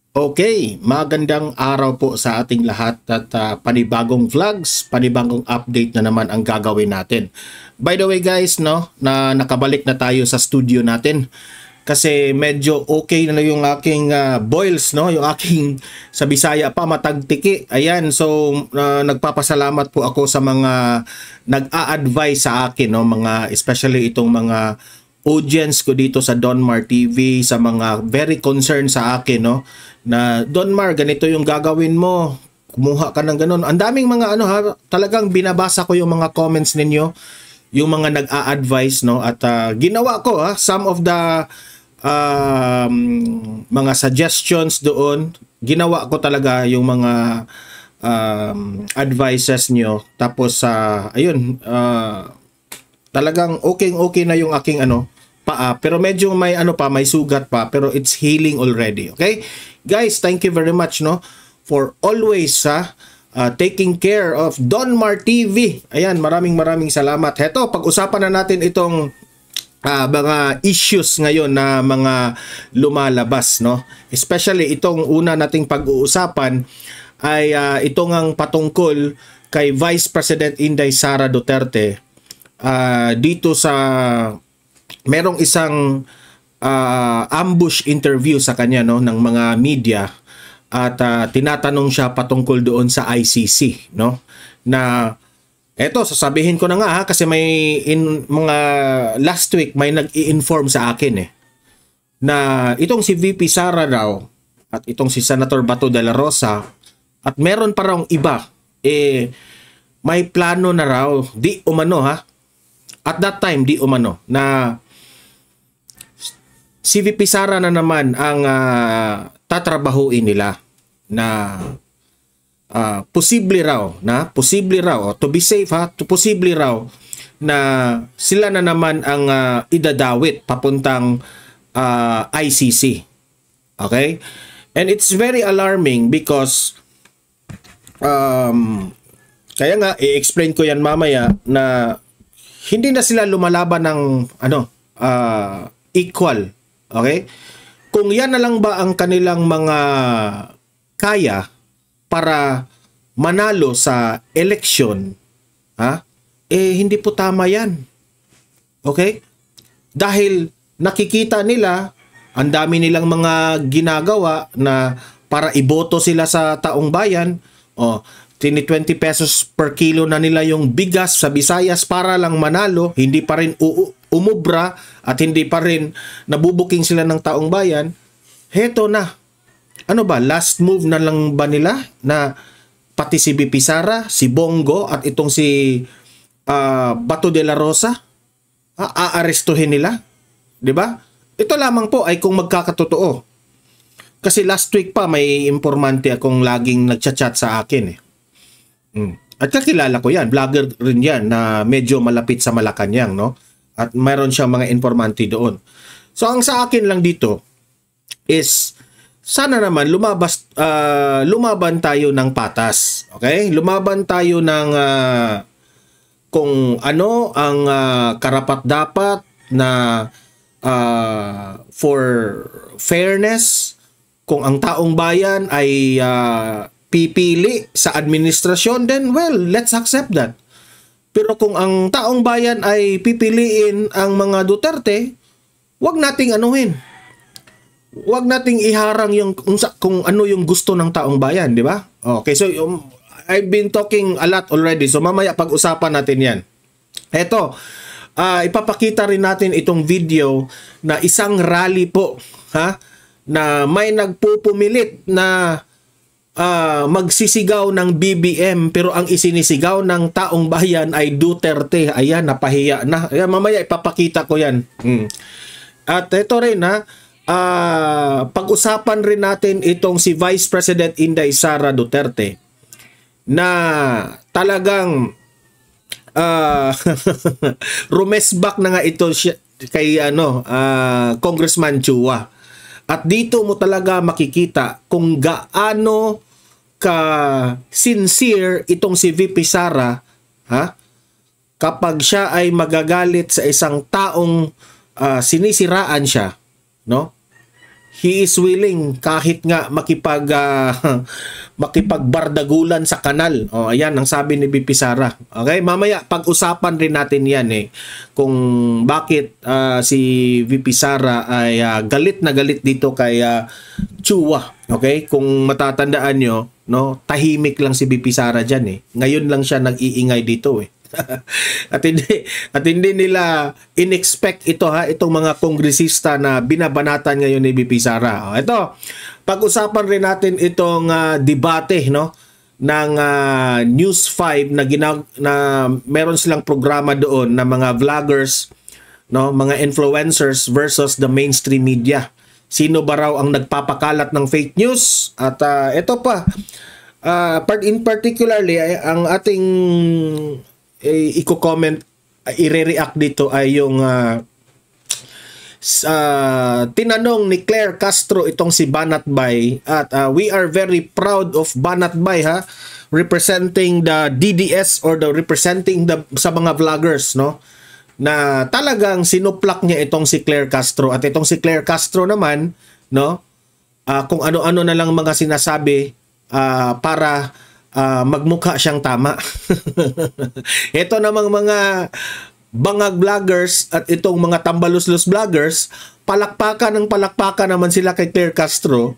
Okay, magandang araw po sa ating lahat at panibagong vlogs, panibagong update na naman ang gagawin natin. By the way guys, no, na nakabalik na tayo sa studio natin kasi medyo okay na yung aking boils, no, yung aking sa Bisaya pa matagtiki. Ayan, so nagpapasalamat po ako sa mga nag-a-advise sa akin, no, mga especially itong mga audience ko dito sa Donmar TV, sa mga very concerned sa akin, no, na Donmar, ganito yung gagawin mo, kumuha ka ng ganun. Ang daming mga ano ha, talagang binabasa ko yung mga comments ninyo, yung mga nag-a-advise, no, at ginawa ko some of the mga suggestions doon, ginawa ko talaga yung mga advices nyo. Tapos ayun, talagang okay na yung aking paa, pero medyo may may sugat pa, pero it's healing already. Okay guys, thank you very much, no, for always taking care of Donmar TV. Ayan, maraming salamat. Heto, pag-usapan na natin itong mga issues ngayon na mga lumalabas, no, especially itong una nating pag-uusapan ay itong ang patungkol kay Vice President Inday Sara Duterte. Dito sa merong isang ambush interview sa kanya, no, ng mga media, at tinatanong siya patungkol doon sa ICC, no, na eto, sasabihin ko na nga kasi may mga last week may nag-i-inform sa akin na itong si VP Sara raw at itong si Senator Bato de la Rosa at meron pa raw iba may plano na raw di umano at that time di umano na si VP Sara na naman ang tatrabahuin nila, na posible raw to be safe posible raw na sila na naman ang idadawit papuntang ICC. Okay? And it's very alarming because kaya nga i-explain ko yan mamaya na hindi na sila lumalaban ng equal. Okay? Kung yan na lang ba ang kanilang mga kaya para manalo sa eleksyon, hindi po tama yan. Okay? Dahil nakikita nila, ang dami nilang mga ginagawa na para iboto sila sa taong bayan, 20 pesos per kilo na nila yung bigas sa Visayas para lang manalo, hindi pa rin umubra at hindi pa rin nabubuking sila ng taong bayan. Heto na. Ano ba? Last move na lang ba nila na pati si VP Sara, si Bongo at itong si Bato de la Rosa aarestuhin nila? 'Di ba? Ito lamang po ay kung magkakatotoo. Kasi last week pa may informante akong laging nagchat-chat sa akin At kakilala ko yan, vlogger rin yan na medyo malapit sa Malacanang, no? At mayroon siyang mga informante doon. So ang sa akin lang dito is sana naman lumaban tayo ng patas. Okay? Lumaban tayo ng kung ano ang karapat-dapat na for fairness, kung ang taong bayan ay pipili sa administrasyon, then well, let's accept that. Pero kung ang taong bayan ay pipiliin ang mga Duterte, wag nating anuhin. Wag nating iharang yung kung ano yung gusto ng taong bayan, di ba? Okay, so I've been talking a lot already. So mamaya pag-usapan natin 'yan. Eto, ipapakita rin natin itong video na isang rally po, na may nagpupumilit na magsisigaw ng BBM pero ang isinisigaw ng taong bayan ay Duterte. Ayan, napahiya na. Ayan, mamaya ipapakita ko yan. At ito rin pag-usapan rin natin itong si Vice President Inday Sara Duterte na talagang rumesbak na nga ito kay Congressman Chua. At dito mo talaga makikita kung gaano ka sincere itong si VP Sara kapag siya ay magagalit sa isang taong sinisiraan siya, no? he is willing kahit nga makipagbardagulan sa kanal. O, ayan ang sabi ni BP Sara. Okay, mamaya pag-usapan rin natin yan kung bakit si VP Sara ay galit na galit dito kay Chua. Okay, kung matatandaan nyo, no, tahimik lang si VP Sara dyan Ngayon lang siya nag-iingay dito at hindi nila inexpect itong mga kongresista na binabanatan ngayon ni VP Sara. Ito, pag-usapan rin natin itong debate ng News 5 na meron silang programa doon na mga vloggers, mga influencers versus the mainstream media. Sino ba raw ang nagpapakalat ng fake news? At ito pa, in particularly ang ating i-comment, i-react dito ay yung tinanong ni Claire Castro itong si Banat Bay, at we are very proud of Banat Bay representing the DDS or representing sa mga vloggers na talagang sinuplak niya itong si Claire Castro, at itong si Claire Castro naman kung ano-ano na lang mga sinasabi para magmukha siyang tama. Ito namang mga bangag vloggers at itong mga tambaluslos vloggers, palakpakan naman sila kay Claire Castro.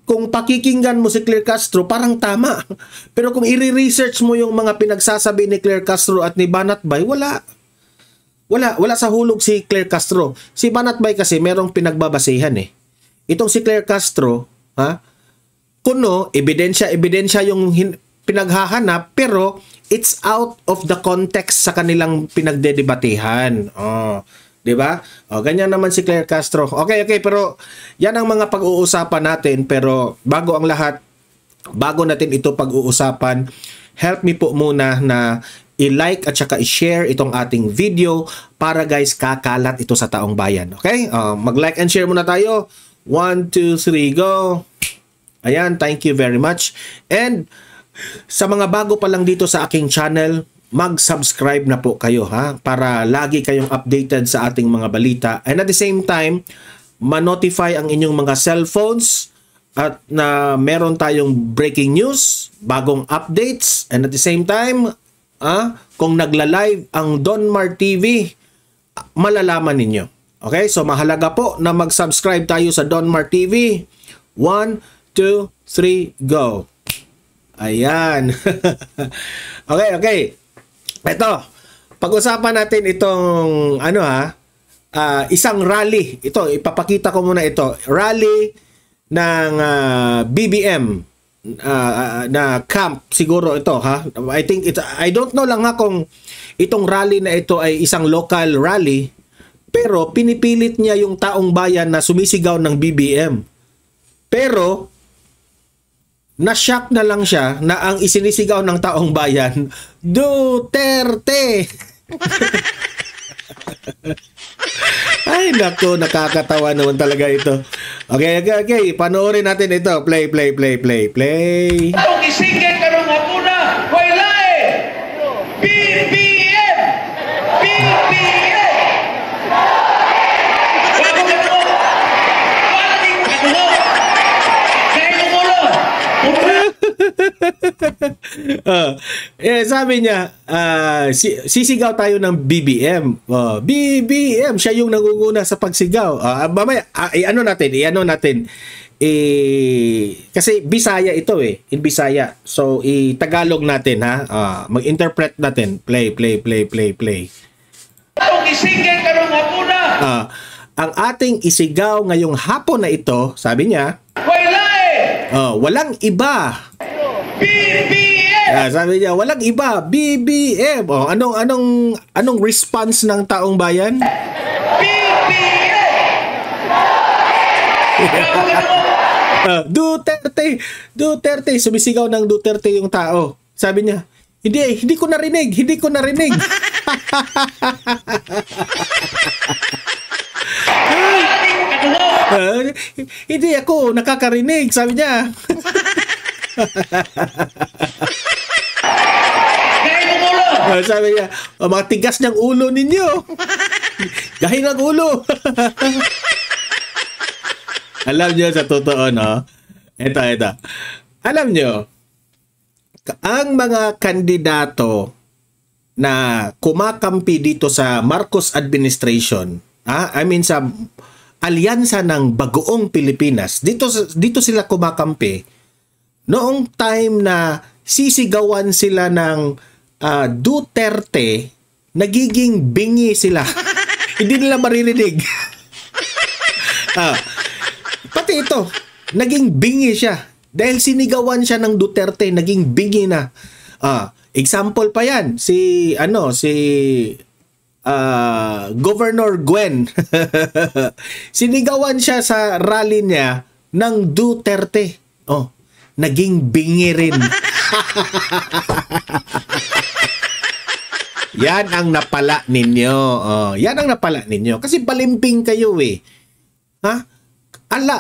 Kung pakikinggan mo si Claire Castro, parang tama. Pero kung i-research mo yung mga pinagsasabi ni Claire Castro at ni Banat Bay, wala sa hulog si Claire Castro. Si Banat Bay kasi merong pinagbabasehan Itong si Claire Castro, kuno, ebidensya yung pinaghahanap, pero it's out of the context sa kanilang pinagdedebatehan. Di ba? Ganyan naman si Claire Castro. Okay, pero yan ang mga pag-uusapan natin, pero bago ang lahat, bago natin ito pag-uusapan, help me po muna na i-like at saka i-share itong ating video para guys kakalat ito sa taong bayan. Okay? Mag-like and share muna tayo. 1, 2, 3, go! Ayan, thank you very much. And sa mga bago pa lang dito sa aking channel, mag-subscribe na po kayo para lagi kayong updated sa ating mga balita. And at the same time, ma-notify ang inyong mga cellphones at na meron tayong breaking news, bagong updates. And at the same time, kung nagla-live ang Donmar TV, malalaman ninyo. Okay, so mahalaga po na mag-subscribe tayo sa Donmar TV. 1, 2, 3, go. Ayan. Okay. Ito, pag-usapan natin itong isang rally. Ito, ipapakita ko muna ito. Rally ng BBM na camp siguro ito I don't know lang kung itong rally na ito ay isang local rally, pero pinipilit niya yung taong bayan na sumisigaw ng BBM. Pero na-shock na lang siya na ang isinisigaw ng taong bayan, Duterte! Ay, naku, nakakatawa naman talaga ito. Okay. Panoorin natin ito. Play. Ang isinggan ka nung hapuna, wala BBM! BBM! Bago ka mo! Paling ka mo! Kaya mo mo! Sabi niya, sisigaw tayo ng BBM. BBM, siya yung nangunguna sa pagsigaw. Mamaya, ano natin. Kasi Bisaya ito in Bisaya. So, i-Tagalog natin mag-interpret natin. Play. Ang isinggan ka nung hapuna, ang ating isigaw ngayong hapon na ito, sabi niya, wala walang iba. BBM! Sabi niya, walang iba, BBM. Anong response ng taong bayan? BBM! Duterte, sumisigaw ng Duterte yung tao. Sabi niya, hindi ko narinig. Hindi ako nakakarinig, sabi niya. Sabi niya, mga tigas ng ulo ninyo. Gahin ang ulo. Alam nyo sa totoo, no? Ito. Alam nyo, ang mga kandidato na kumakampi dito sa Marcos administration, I mean sa alyansa ng Bagoong Pilipinas, dito sila kumakampi noong time na sisigawan sila ng Duterte, nagiging bingi sila. Hindi nila maririnig. Pati ito, naging bingi siya. Dahil sinigawan siya ng Duterte, naging bingi na. Example pa yan, si Governor Gwen. Sinigawan siya sa rally niya ng Duterte. Naging bingi rin. Yan ang napala ninyo. Yan ang napala ninyo. Kasi balimbing kayo eh.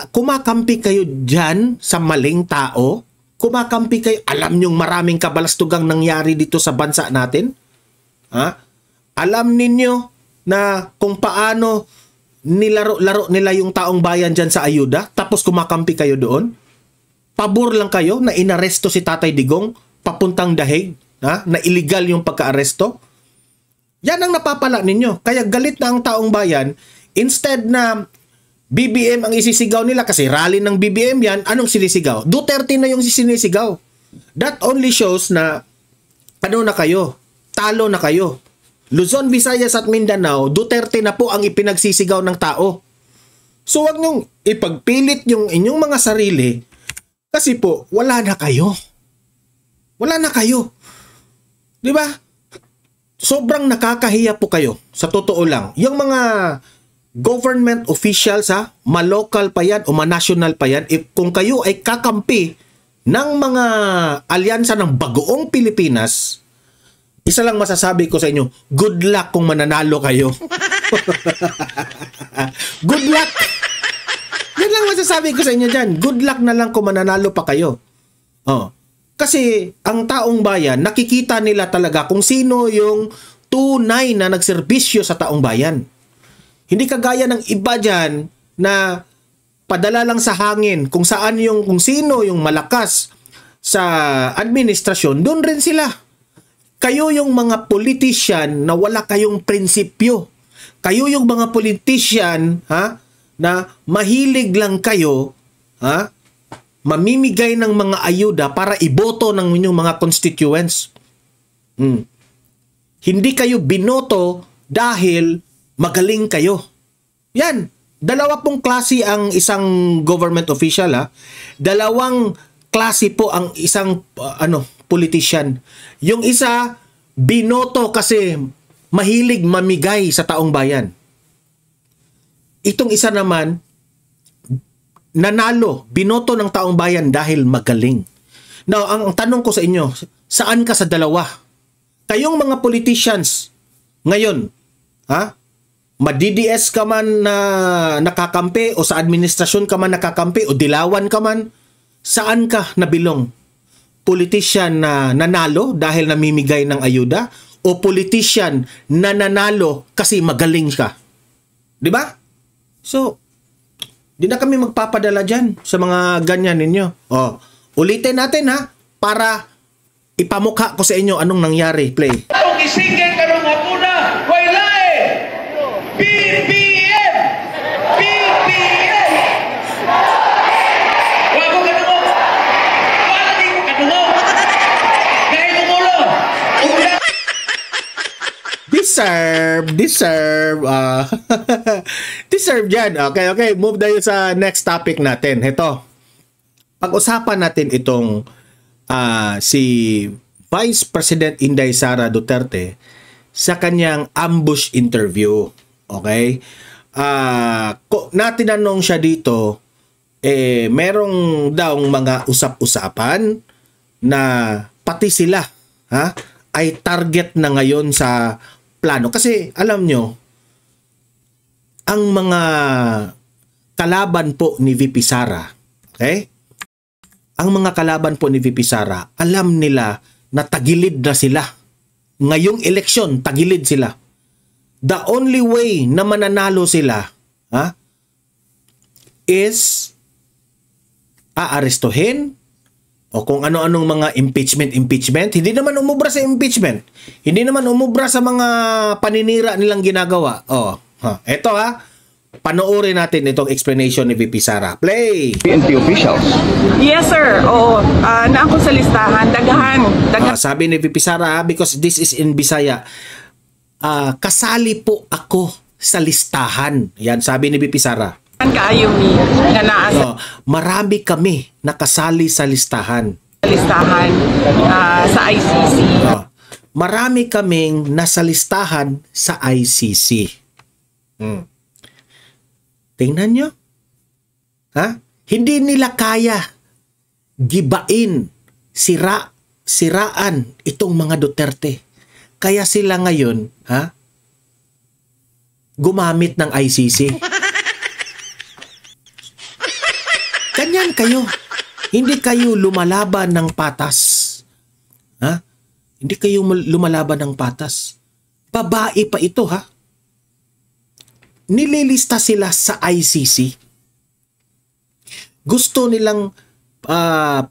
Kumakampi kayo dyan sa maling tao. Kumakampi kayo. Alam nyong maraming kabalastugang nangyari dito sa bansa natin. Alam ninyo na kung paano nilaro-laro nila yung taong bayan dyan sa ayuda. Tapos kumakampi kayo doon. Pabor lang kayo na inaresto si Tatay Digong papuntang Dahig, na illegal yung pagka-aresto. Yan ang napapala ninyo. Kaya galit na ang taong bayan. Instead na BBM ang isisigaw nila, kasi rally ng BBM yan, anong sinisigaw? Duterte na yung sinisigaw. That only shows na talo na kayo. Luzon, Visayas at Mindanao, Duterte na po ang ipinagsisigaw ng tao. So wag niyong ipagpilit yung inyong mga sarili. Kasi po, wala na kayo. Di ba? Sobrang nakakahiya po kayo. Sa totoo lang. Yung mga government officials, ma-local pa yan o ma-national pa yan, kung kayo ay kakampi ng mga alyansa ng Bagoong Pilipinas, isa lang masasabi ko sa inyo, good luck kung mananalo kayo. Good luck! Yan lang masasabi ko sa inyo dyan. Good luck na lang kung mananalo pa kayo. Kasi ang taong bayan, nakikita nila talaga kung sino yung tunay na nagserbisyo sa taong bayan. Hindi kagaya ng iba dyan na padala lang sa hangin kung sino yung malakas sa administrasyon, doon rin sila. Kayo yung mga politician na wala kayong prinsipyo. Kayo yung mga politician, na mahilig lang kayo, mamimigay ng mga ayuda para iboto ng inyong mga constituents. Hindi kayo binoto dahil magaling kayo. Yan. Dalawa pong klase ang isang government official. Dalawang klase po ang isang politician. Yung isa, binoto kasi mahilig mamigay sa taong bayan. Itong isa naman, nanalo, binoto ng taong bayan dahil magaling. Now, ang tanong ko sa inyo, saan ka sa dalawa? Kayong mga politicians, ngayon, ma-DDS ka man na nakakampi o sa administrasyon ka man nakakampi o dilawan ka man, saan ka nabilong? Politician na nanalo dahil namimigay ng ayuda o politician na nanalo kasi magaling ka? Di ba? So, di na kami magpapadala dyan sa mga ganyan ninyo. Ulitin natin para ipamukha ko sa inyo anong nangyari. Play. Ang isinggan ka ng hapuna, wala BBM! BBM! Wago ka na mo! Wala di ko ka na mo! Kahit umulo! Deserve. Deserve yan. Okay. Move tayo sa next topic natin. Ito. Pag-usapan natin itong si Vice President Inday Sara Duterte sa kanyang ambush interview. Okay? Natinanong siya dito, merong daw mga usap-usapan na pati sila ay target na ngayon sa plano. Kasi alam nyo, ang mga kalaban po ni VP Sara, okay? Ang mga kalaban po ni VP Sara, alam nila na tagilid na sila. Ngayong eleksyon, tagilid sila. the only way na mananalo sila, ha, is aarestuhin o kung ano-anong mga impeachment. Hindi naman umubra sa impeachment. Hindi naman umubra sa mga paninira nilang ginagawa. Eto panoorin natin itong explanation ni VP Sara. Play! PNP officials. Yes, sir. Oo. Na ako sa listahan. Daghan. Sabi ni VP Sara, because this is in Bisaya, kasali po ako sa listahan. Yan, sabi ni VP Sara. Kaayo mi nga naa sa Marami kami nakasali sa listahan. listahan sa ICC. Marami kaming nasa listahan sa ICC. Tingnan nyo. Hindi nila kaya gibain, siraan itong mga Duterte. Kaya sila ngayon, gumamit ng ICC. Ganyan kayo. Hindi kayo lumalaban ng patas. Hindi kayo lumalaban ng patas. Babae pa ito, Nililista sila sa ICC. Gusto nilang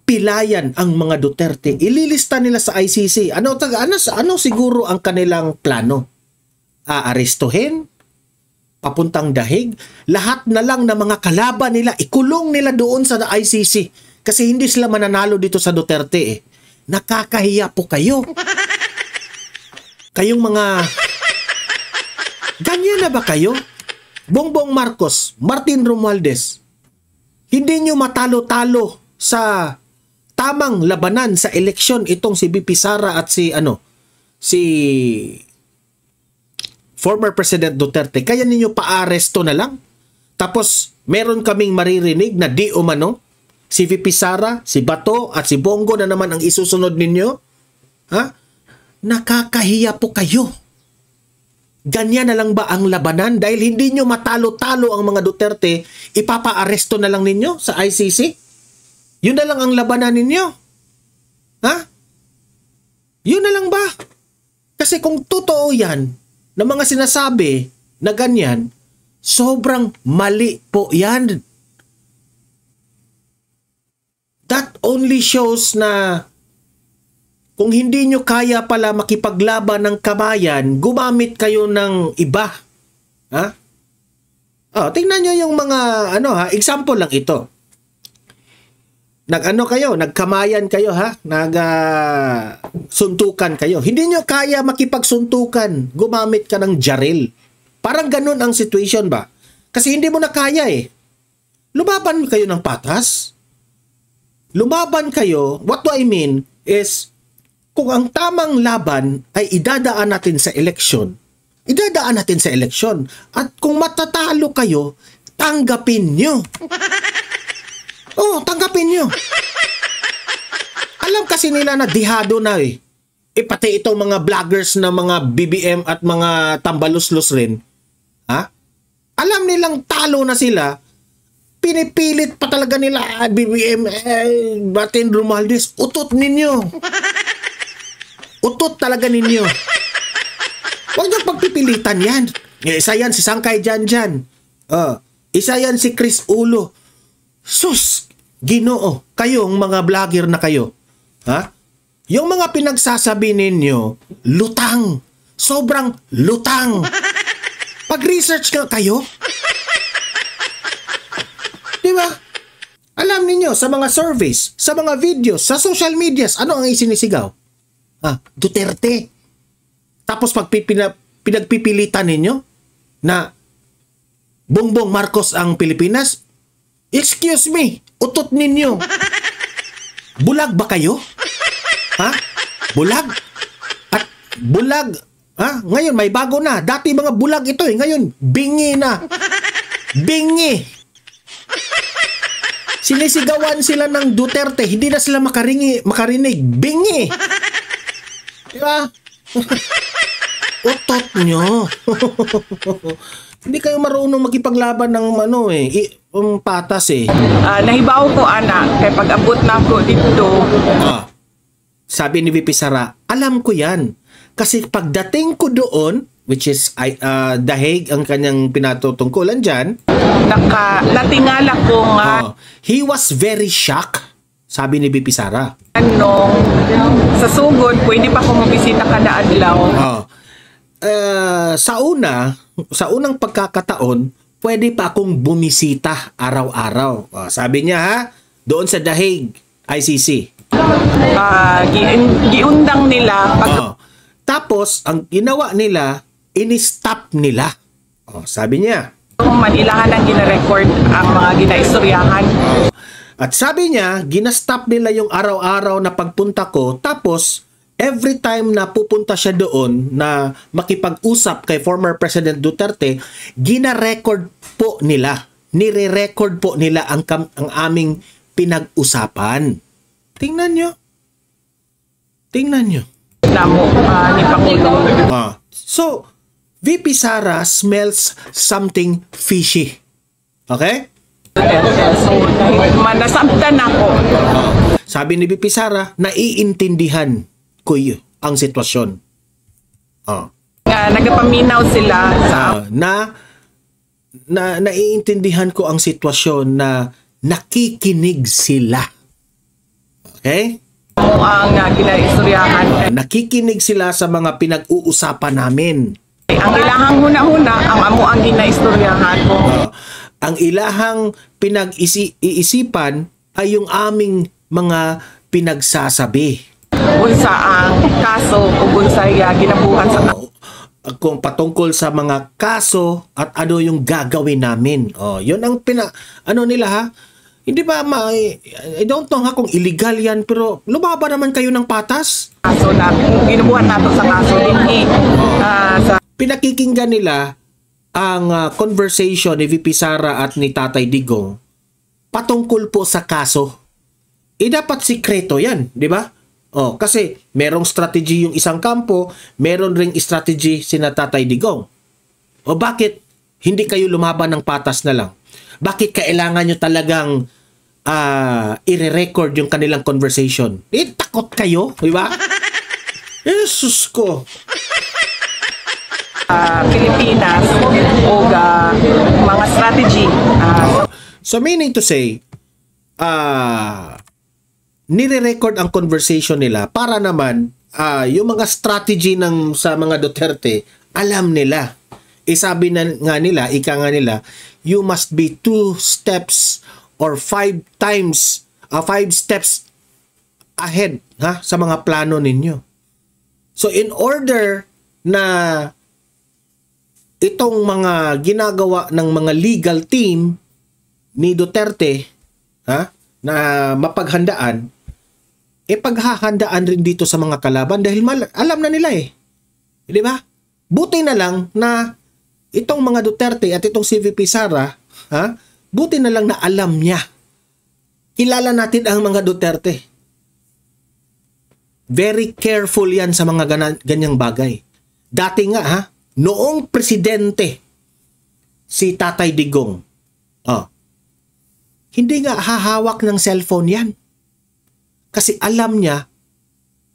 pilayan ang mga Duterte. Ililista nila sa ICC. Ano siguro ang kanilang plano? Aarestuhin? Papuntang dahig? Lahat na lang ng mga kalaban nila, ikulong nila doon sa ICC. Kasi hindi sila mananalo dito sa Duterte. Nakakahiya po kayo. Kayong mga... Ganyan na ba kayo? Bongbong Marcos, Martin Romualdez, hindi nyo matalo-talo sa tamang labanan sa eleksyon itong si VP Sara at si former President Duterte. Kaya ninyo paaresto na lang? Tapos meron kaming maririnig na di umano si VP Sara, si Bato at si Bongo na naman ang isusunod ninyo? Nakakahiya po kayo. Ganyan na lang ba ang labanan? Dahil hindi nyo matalo-talo ang mga Duterte, ipapaaresto na lang ninyo sa ICC? Yun na lang ang labanan ninyo? Yun na lang ba? Kasi kung totoo yan, na mga sinasabi na ganyan, sobrang mali po yan. That only shows na kung hindi nyo kaya pala makipaglaban ng kabayan, gumamit kayo ng iba. Tingnan nyo yung mga, example lang ito. Nagkamayan kayo, suntukan kayo. Hindi nyo kaya makipagsuntukan, gumamit ka ng jaril. Parang ganun ang situation ba? Kasi hindi mo na kaya Lumaban kayo ng patas. Lumaban kayo, what do I mean is, kung ang tamang laban ay idadaan natin sa eleksyon, at kung matatalo kayo, tanggapin nyo. Tanggapin nyo. Alam kasi nila na dihado na pati itong mga vloggers na mga BBM at mga tambaluslos rin. Alam nilang talo na sila, pinipilit pa talaga nila BBM, Martin Romualdez, utot ninyo. Utot talaga ninyo. Huwag niyong pagpipilitan yan. Isa yan si Sangkay Janjan. Isa yan si Chris Ulo. Sus! Ginoo. Kayong mga vlogger na kayo. Yung mga pinagsasabi ninyo, lutang. Sobrang lutang. Pag-research nga kayo. Diba? Alam ninyo, sa mga surveys, sa mga videos, sa social medias, ano ang isinisigaw? Duterte. Tapos pag pinagpipilitan ninyo na Bongbong Marcos ang Pilipinas, excuse me, utot ninyo. Bulag ba kayo? Bulag? At bulag, ngayon may bago na. Dati mga bulag ito ngayon, bingi na. Bingi. Sinisigawan sila ng Duterte, hindi na sila makarinig. Bingi. Diba? Utot nyo. Hindi kayo marunong makipaglaban ng patas Nahibaw ko, kay pag-abot na ko dito. Sabi ni VP Sara, alam ko yan. Kasi pagdating ko doon, which is The Hague ang kanyang pinatutungkulan dyan. Natingala ko nga He was very shocked, sabi ni BP Sara. sa sugod, pwede pa ako mabisita kada adlaw. Sa unang pagkakataon, pwede pa akong bumisita araw-araw. Sabi niya doon sa The Hague, ICC. Giundang nila. Tapos, ang ginawa nila, in-stop nila. Sabi niya. Manilahan ang gina-record ang mga ginaistoryahan. At sabi niya, ginastop nila yung araw-araw na pagpunta ko. Tapos, every time na pupunta siya doon na makipag-usap kay former President Duterte, gina-record po nila. Nire-record po nila ang aming pinag-usapan. Tingnan nyo. Namo ni Pangulong. So, VP Sara smells something fishy. Okay? So, nasabtan ako. Sabi ni VP Sara, naiintindihan ko ang sitwasyon. Nagapaminaw sila sa naiintindihan ko ang sitwasyon na nakikinig sila. Okay? ang ginaistoryahan. Nakikinig sila sa mga pinag-uusapan namin. Ang ilahang huna-huna, ang amo ang ginaistoryahan ko. Ang ilahang pinag-iisipan ay yung aming mga pinagsasabi. Unsa ang kaso o unsay ginabuhat sa kung patungkol sa mga kaso at ano yung gagawin namin. Yun ang nila ha. Hindi ba I don't know ha kung illegal yan, pero lumaban naman kayo ng patas. Kaso natin, ginubuhat nato sa kaso dinhi sa pinakikinggan nila ang conversation ni VP Sara at ni Tatay Digong patungkol po sa kaso. Dapat sikreto yan, di ba? Kasi merong strategy yung isang kampo, meron ring strategy sina Tatay Digong. Bakit hindi kayo lumaban ng patas na lang? Bakit kailangan nyo talagang i-record yung kanilang conversation? Takot kayo, di ba? Jesus ko. Pilipinas o mga strategy. So meaning to say, nire-record ang conversation nila para naman yung mga strategy sa mga Duterte, alam nila. Sabi nga nila, ika nga nila, you must be 2 steps or 5 steps ahead sa mga plano ninyo. So in order na itong mga ginagawa ng mga legal team ni Duterte na mapaghandaan, paghahandaan rin dito sa mga kalaban dahil alam na nila di ba? Buti na lang na itong mga Duterte at itong si VP Sara, buti na lang na alam niya. Kilala natin ang mga Duterte. Very careful yan sa mga ganyang bagay. Dati nga noong presidente si Tatay Digong, hindi nga hahawak ng cellphone yan. Kasi alam niya,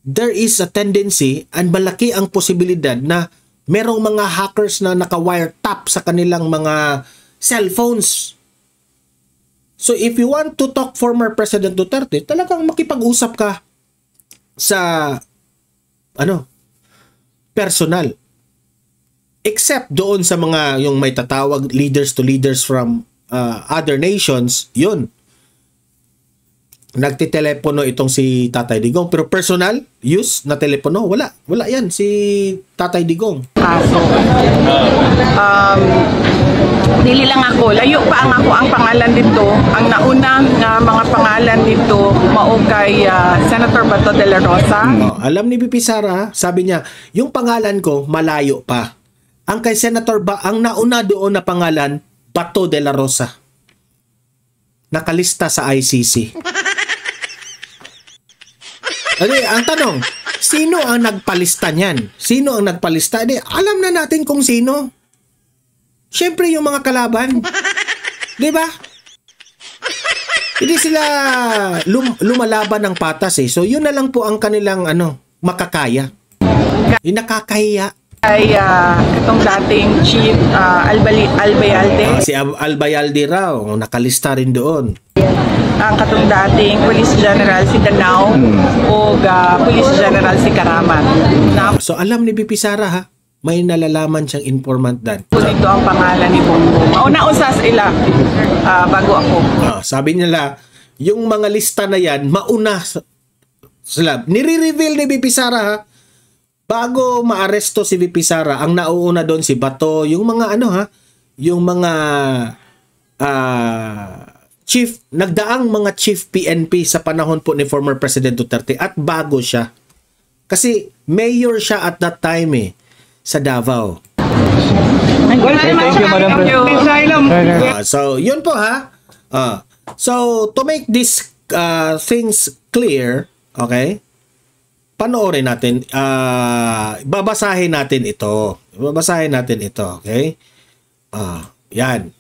there is a tendency and malaki ang posibilidad na merong mga hackers na naka-wiretap sa kanilang mga cellphones. So if you want to talk former President Duterte, talagang makipag-usap ka sa personal. Except doon sa mga yung may tatawag leaders to leaders from other nations, yun. Nagtitelepono itong si Tatay Digong, pero personal use na telepono, wala yan si Tatay Digong. Kaso dili lang ako, layo pa ang pangalan dito. Ang nauna nga mga pangalan dito mao kay Senator Bato de la Rosa. Alam ni VP Sara, sabi niya, yung pangalan ko malayo pa. Ang kay Senator ang nauna doon na pangalan, Bato de la Rosa. Nakalista sa ICC. Ang tanong, sino ang nagpalista niyan? Sino ang nagpalista? Alam na natin kung sino. Siyempre yung mga kalaban. Di ba? Hindi sila lumalaban ng patas So yun na lang po ang kanilang makakaya. Yung nakakahiya. ay itong dating Chief Albayalde, Si Albayalde raw, nakalista rin doon. ang katong dating Police General si Danao o Police General si Karaman. Na So alam ni BP Sara ha, may nalalaman siyang informant dan. po dito ang pangalan ni Bongbong. Mauna usas ila bago ako. Sabi nila, yung mga lista na yan, mauna sila. Nire-reveal ni BP Sara ha, bago maaresto si BP Sara, ang nauuna doon si Bato, yung mga ano ha, yung mga chief, nagdaang mga chief PNP sa panahon po ni former President Duterte at bago siya. Kasi mayor siya at that time sa Davao. Thank you, Madam President. So, yun po ha. So, to make these things clear, okay, panoorin natin, babasahin natin ito. Okay? Yan.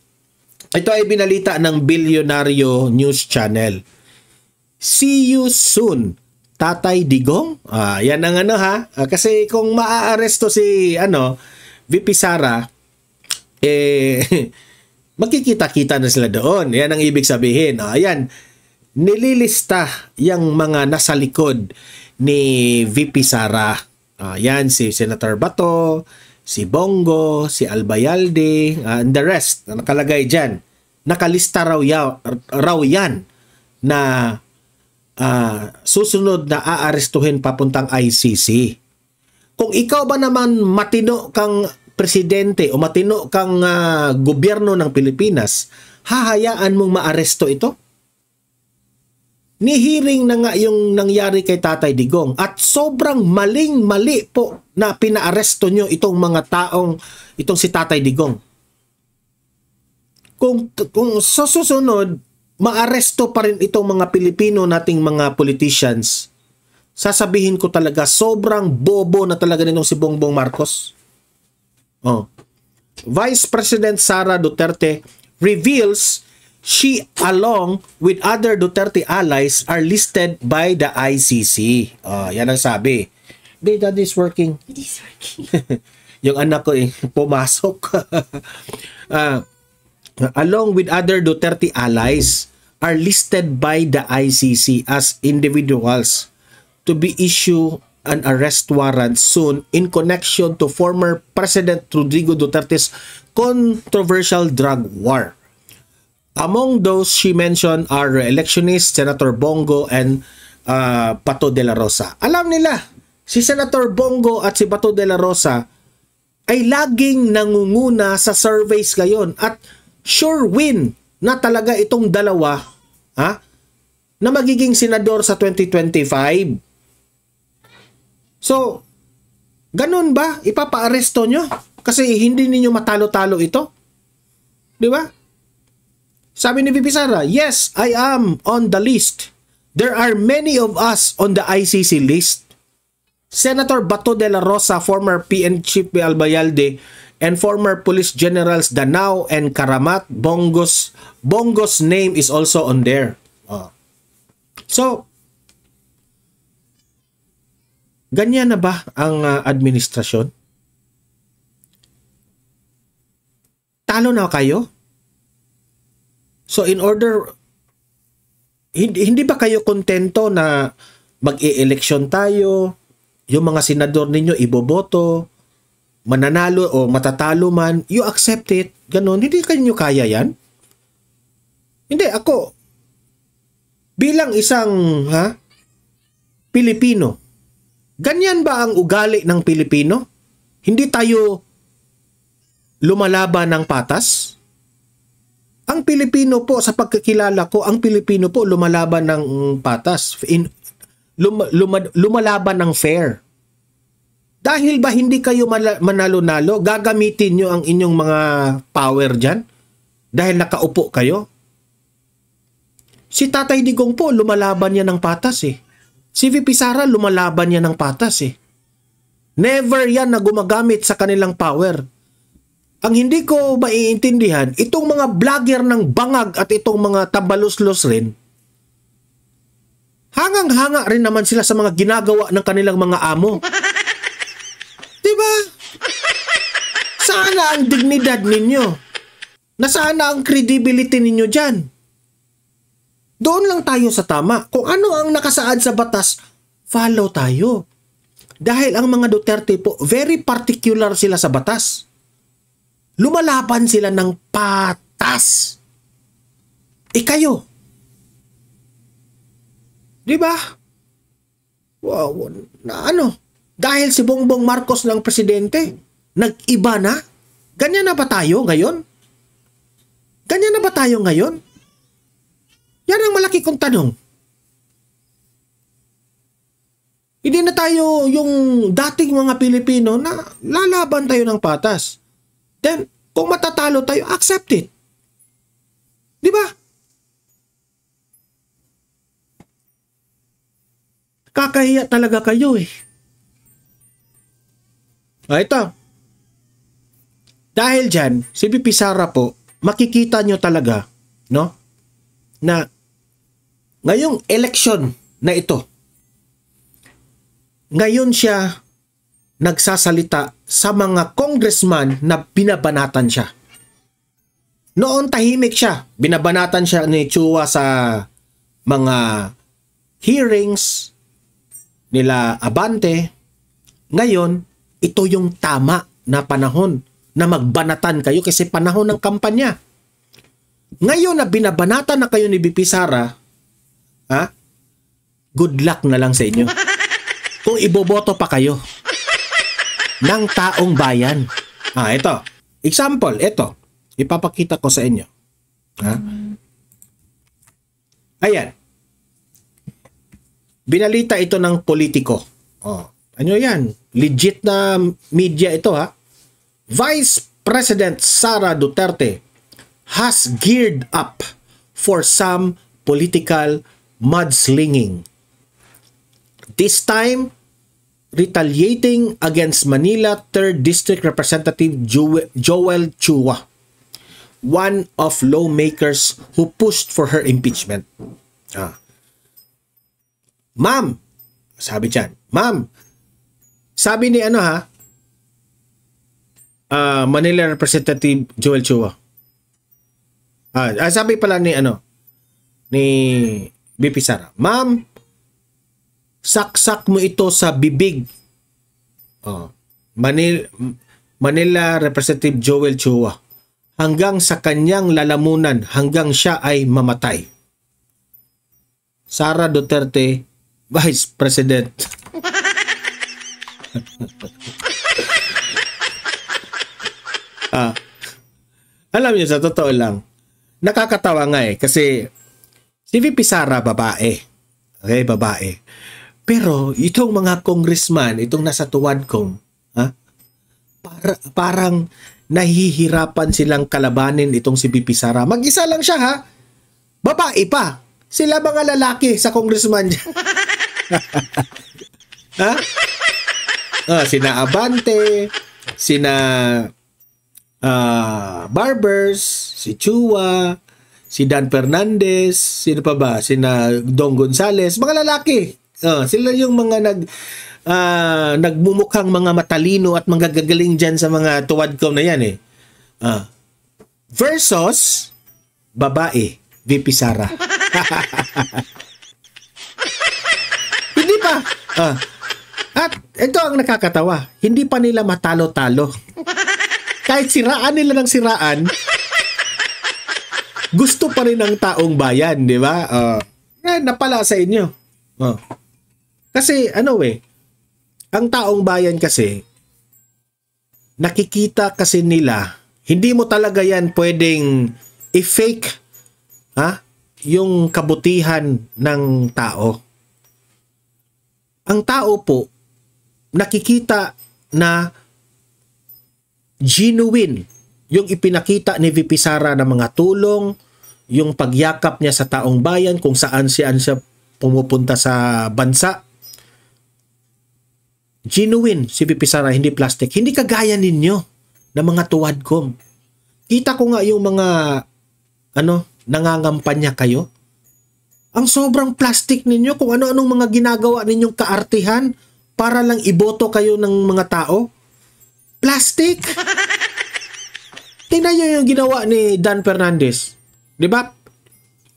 Ito ay binalita ng Bilyonaryo News Channel. See you soon, Tatay Digong. Yan ang ano ha. Kasi kung maaaresto si VP Sara, magkikita-kita na sila doon. Yan ang ibig sabihin. Ayan, nililista yung mga nasa likod ni VP Sara. Yan, si Senator Bato, si Bongo, si Albayalde, and the rest na nakalagay dyan. Nakalista raw yan na susunod na aarestuhin papuntang ICC. Kung ikaw ba naman matino kang presidente o matino kang gobyerno ng Pilipinas, hahayaan mong maaresto ito? Ni-hearing na nga yung nangyari kay Tatay Digong at sobrang maling-mali po na pinaaresto nyo itong mga taong, itong si Tatay Digong. Kung sa susunod, maaresto pa rin itong mga Pilipino nating mga politicians, sasabihin ko talaga, sobrang bobo na talaga nitong si Bongbong Marcos. Vice President Sara Duterte reveals she along with other Duterte allies are listed by the ICC. Yan ang sabi. That is working. It is working. Yung anak ko pumasok. Along with other Duterte allies are listed by the ICC as individuals to be issued an arrest warrant soon in connection to former President Rodrigo Duterte's controversial drug war. Among those she mentioned are electionist Senator Bongo and Bato de la Rosa. Alam nila, si Senator Bongo at si Bato de la Rosa ay laging nangunguna sa surveys ngayon at sure win na talaga itong dalawa na magiging senador sa 2025. So, ganun ba? Ipapa-aresto nyo? Kasi hindi ninyo matalo-talo ito? Di ba? Sabi ni VP Sara, yes, I am on the list. There are many of us on the ICC list. Senator Bato de la Rosa, former PN Chief Albayalde, and former police generals Danao and Karamat, Bongo's name is also on there. So, ganyan na ba ang administrasyon? Talo na kayo? So in order, hindi ba kayo kontento na mag-e-eleksyon tayo, yung mga senador ninyo iboboto, mananalo o matatalo man, you accept it, ganun, hindi kanyo kaya yan? Hindi, ako, bilang isang Pilipino, ganyan ba ang ugali ng Pilipino? Hindi tayo lumalaban ng patas? Ang Pilipino po, sa pagkakilala ko, ang Pilipino po lumalaban ng patas. Lumalaban ng fair. Dahil ba hindi kayo manalo-nalo, gagamitin nyo ang inyong mga power dyan? Dahil nakaupo kayo? Si Tatay Digong po, lumalaban niya ng patas Si VP Sara, lumalaban niya ng patas Never yan na gumagamit sa kanilang power. Ang hindi ko maiintindihan, itong mga vlogger ng bangag at itong mga tabaluslos rin, hangang-hanga rin naman sila sa mga ginagawa ng kanilang mga amo. Diba? Nasaan na ang dignidad ninyo? Nasaan na ang credibility ninyo dyan? Doon lang tayo sa tama. Kung ano ang nakasaad sa batas, follow tayo. Dahil ang mga Duterte po, very particular sila sa batas. Lumalaban sila ng patas. Kayo. Di ba? Wow, dahil si Bongbong Marcos ng presidente, nag-iba na? Ganyan na ba tayo ngayon? Ganyan na ba tayo ngayon? Yan ang malaki kong tanong. Hindi na tayo yung dating mga Pilipino na lalaban tayo ng patas. Then, kung matatalo tayo, accept it. Di ba? Kakahiya talaga kayo eh. Ito. Dahil dyan, si VP Sara po, makikita nyo talaga, no? Na ngayong election na ito, ngayon siya nagsasalita sa mga congressman na binabanatan siya. Noon tahimik siya. Binabanatan siya ni Chua sa mga hearings nila Abante. Ngayon, ito yung tama na panahon na magbanatan kayo kasi panahon ng kampanya. Ngayon na binabanatan na kayo ni VP Sara, good luck na lang sa inyo. Kung iboboto pa kayo ng taong bayan. Ito. Example, ito. Ipapakita ko sa inyo. Ayan. Binalita ito ng Politico. Ano yan? Legit na media ito Vice President Sara Duterte has geared up for some political mudslinging. This time, retaliating against Manila 3rd District Representative Joel Chua, one of lawmakers who pushed for her impeachment. Ma'am, sabi dyan, ma'am, sabi ni Manila Representative Joel Chua. Sabi pala ni ni VP Sara, ma'am, saksak mo ito sa bibig. Manila Representative Joel Chua hanggang sa kanyang lalamunan, hanggang siya ay mamatay. Sara Duterte, Vice President. Alam niyo, sa totoo lang, nakakatawa nga kasi si VP Sara babae. Okay, babae. Pero itong mga congressman, itong nasa Tuwadcom, parang nahihirapan silang kalabanin itong si VP Sara. Mag-isa lang siya babae pa. Sila mga lalaki sa congressman dyan. Sina Abante, sina Barbers, si Chua, si Dan Fernandez, sino pa ba? Sina Dong Gonzales, mga lalaki. Sila yung mga nagmumukhang mga matalino at mga gagaling dyan sa mga Tuwadcom na yan versus babae, VP Sara. Hindi pa. At ito ang nakakatawa. Hindi pa nila matalo-talo. Kahit siraan nila ng siraan, gusto pa rin ng taong bayan, di ba? Yan, napala sa inyo. Kasi ang taong bayan kasi, nakikita kasi nila, hindi mo talaga yan pwedeng i-fake yung kabutihan ng tao. Ang tao po, nakikita na genuine yung ipinakita ni VP Sara ng mga tulong, yung pagyakap niya sa taong bayan, kung saan siya pumupunta sa bansa. Genuine si VP Sara, hindi plastic. Hindi kagaya ninyo na mga Tuwadcom. Kita ko nga yung mga nangangampanya kayo. Ang sobrang plastic ninyo, kung ano-anong mga ginagawa ninyong kaartihan para lang iboto kayo ng mga tao. Plastic. Tingnan nyo yung ginawa ni Dan Fernandez. Di ba?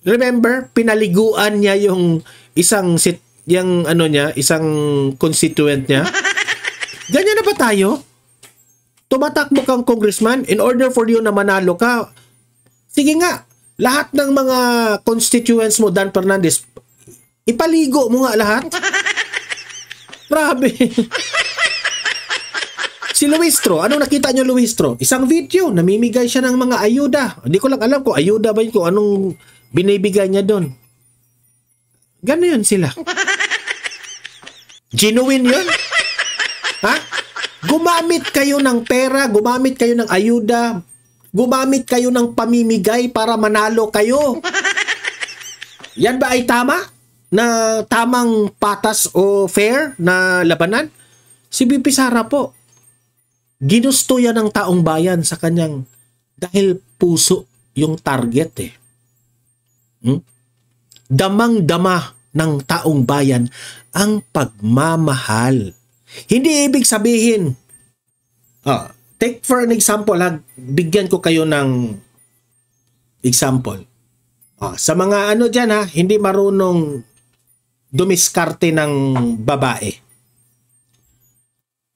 Remember, pinaliguan niya yung isang constituent niya. Ganyan na ba tayo? Tumatakbo kang congressman in order for you na manalo ka. Sige nga, lahat ng mga constituents mo, Dan Fernandez, ipaligo mo nga lahat. Grabe. Si Luistro, anong nakita nyo Luistro? Isang video, namimigay siya ng mga ayuda. Hindi ko lang alam kung ayuda ba yun, kung anong binibigay niya doon. Gano'n yun sila. Genuine yun? Ha? Gumamit kayo ng pera, gumamit kayo ng ayuda, gumamit kayo ng pamimigay para manalo kayo. Yan ba ay tama? Na tamang patas o fair na labanan? Si BP Sara po, ginusto yan ng taong bayan sa kanyang dahil puso yung target eh. Damang-dama ng taong bayan ang pagmamahal. Hindi ibig sabihin, take for an example, bigyan ko kayo ng example. Sa mga ano dyan hindi marunong dumiskarte ng babae.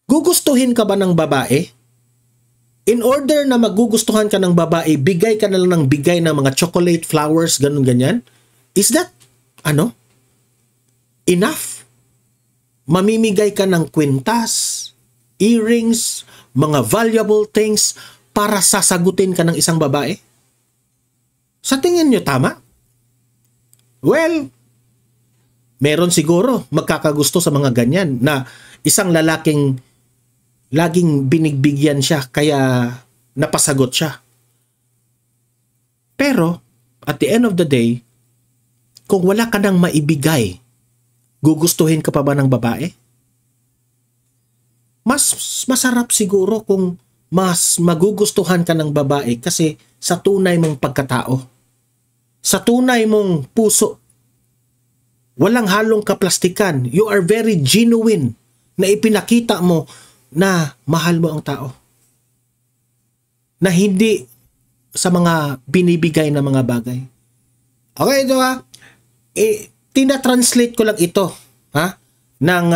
Gugustuhin ka ba ng babae? In order na magugustuhan ka ng babae, bigay ka na lang ng bigay ng mga chocolate, flowers, ganun-ganyan? Is that, enough? Mamimigay ka ng kwintas, earrings, mga valuable things para sasagutin ka ng isang babae? Sa tingin nyo tama? Well, meron siguro magkakagusto sa mga ganyan na isang lalaking laging binigbigyan siya kaya napasagot siya. Pero, at the end of the day, kung wala ka nang maibigay, gugustuhin ka pa ba ng babae? Mas masarap siguro kung mas magugustuhan ka ng babae kasi sa tunay mong pagkatao. Sa tunay mong puso. Walang halong kaplastikan. You are very genuine na ipinakita mo na mahal mo ang tao. Na hindi sa mga binibigay na mga bagay. Okay, ito tina-translate ko lang ito ng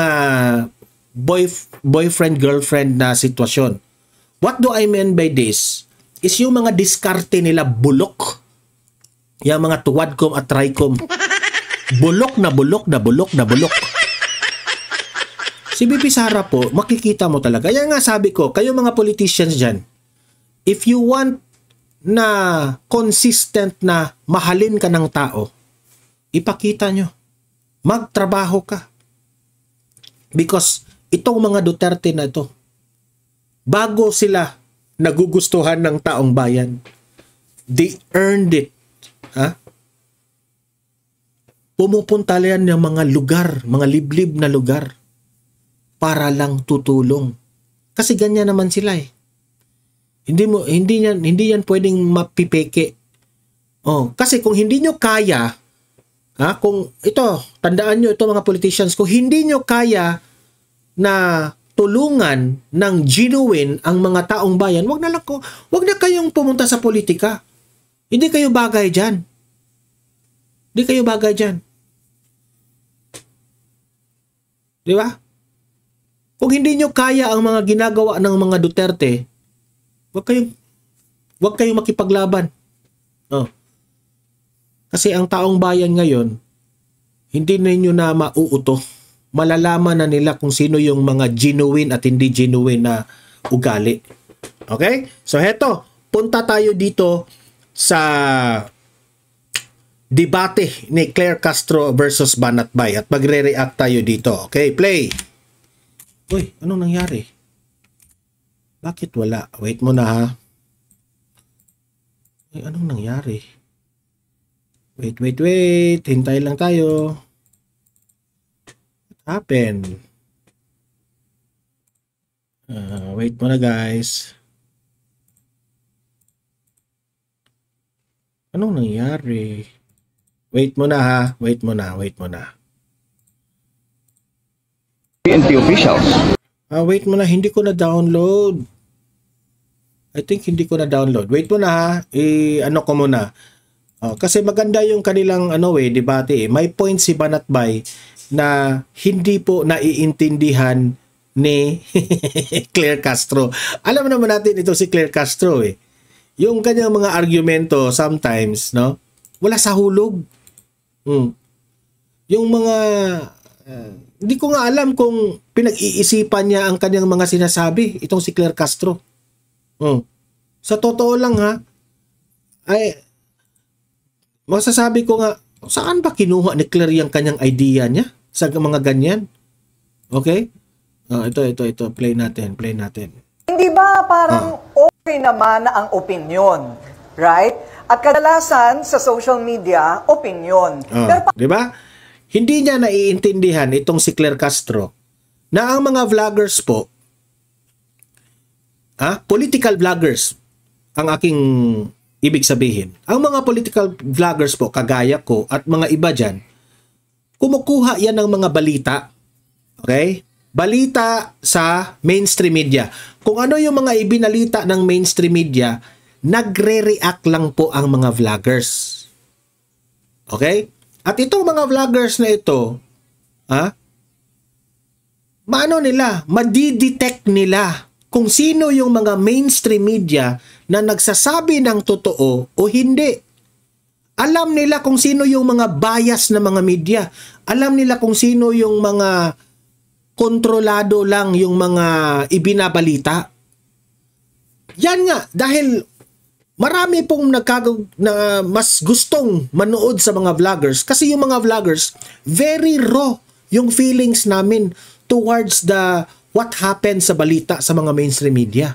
boyfriend-girlfriend na sitwasyon. What do I mean by this? Is yung mga diskarte nila bulok. Yung mga tuwadkom at trikom. Bulok na bulok na bulok na bulok. Si BP Sara po, makikita mo talaga. Yan nga sabi ko, kayo mga politicians dyan, if you want na consistent na mahalin ka ng tao, ipakita nyo. Magtrabaho ka. Because itong mga Duterte na ito, bago sila nagugustuhan ng taong bayan, they earned it. Pumupunta yan ng mga lugar, mga liblib na lugar, para lang tutulong. Kasi ganyan naman sila eh. Hindi yan pwedeng mapipeke. Kasi kung hindi nyo kaya, kung ito, tandaan nyo ito mga politicians, kung hindi nyo kaya na tulungan ng genuine ang mga taong bayan, wag na kayong pumunta sa politika. Hindi kayo bagay dyan. Hindi kayo bagay dyan. Di ba? Kung hindi nyo kaya ang mga ginagawa ng mga Duterte, wag kayong makipaglaban. Kasi ang taong bayan ngayon, hindi ninyo na mauuto. Malalaman na nila kung sino yung mga genuine at hindi genuine na ugali. Okay? So heto, punta tayo dito sa debate ni Claire Castro versus Banatbay at magre-react tayo dito. Okay, play. Uy, anong nangyari? Bakit wala? Wait mo na ha. Uy, anong nangyari? Wait. Hintay lang tayo. What happened? Wait mo na guys. Anong nangyari? Wait mo na ha. Wait mo na. PNP officials. Wait mo na. Hindi ko na download. I think hindi ko na-download. Wait mo na ha. Ano ko muna. Kasi maganda yung kanilang debate. May point si Banatbay na hindi po naiintindihan ni Claire Castro. Alam naman natin ito si Claire Castro eh. Yung kanyang mga argumento sometimes, no? Wala sa hulog. Yung mga hindi ko nga alam kung pinag-iisipan niya ang kanyang mga sinasabi, itong si Claire Castro. Sa totoo lang ha, ay masasabi ko nga, saan ba kinuha ni Claire yung kanyang idea niya sa mga ganyan? Okay? Ito. Play natin. Hindi ba parang okay naman ang opinion? Right? At kadalasan sa social media, opinion. Pero di ba? Hindi niya naiintindihan itong si Claire Castro na ang mga vloggers po, political vloggers, ang aking ibig sabihin. Ang mga political vloggers po, kagaya ko at mga iba dyan, kumukuha yan ng mga balita. Okay? Balita sa mainstream media. Kung ano yung mga ibinalita ng mainstream media, nagre-react lang po ang mga vloggers. Okay? At itong mga vloggers na ito, madidetect nila kung sino yung mga mainstream media na nagsasabi ng totoo o hindi. Alam nila kung sino yung mga bias na mga media. Alam nila kung sino yung mga kontrolado lang yung mga ibinabalita. Yan nga, dahil marami pong mas gustong manood sa mga vloggers kasi yung mga vloggers, very raw yung feelings namin towards what happened sa balita sa mga mainstream media.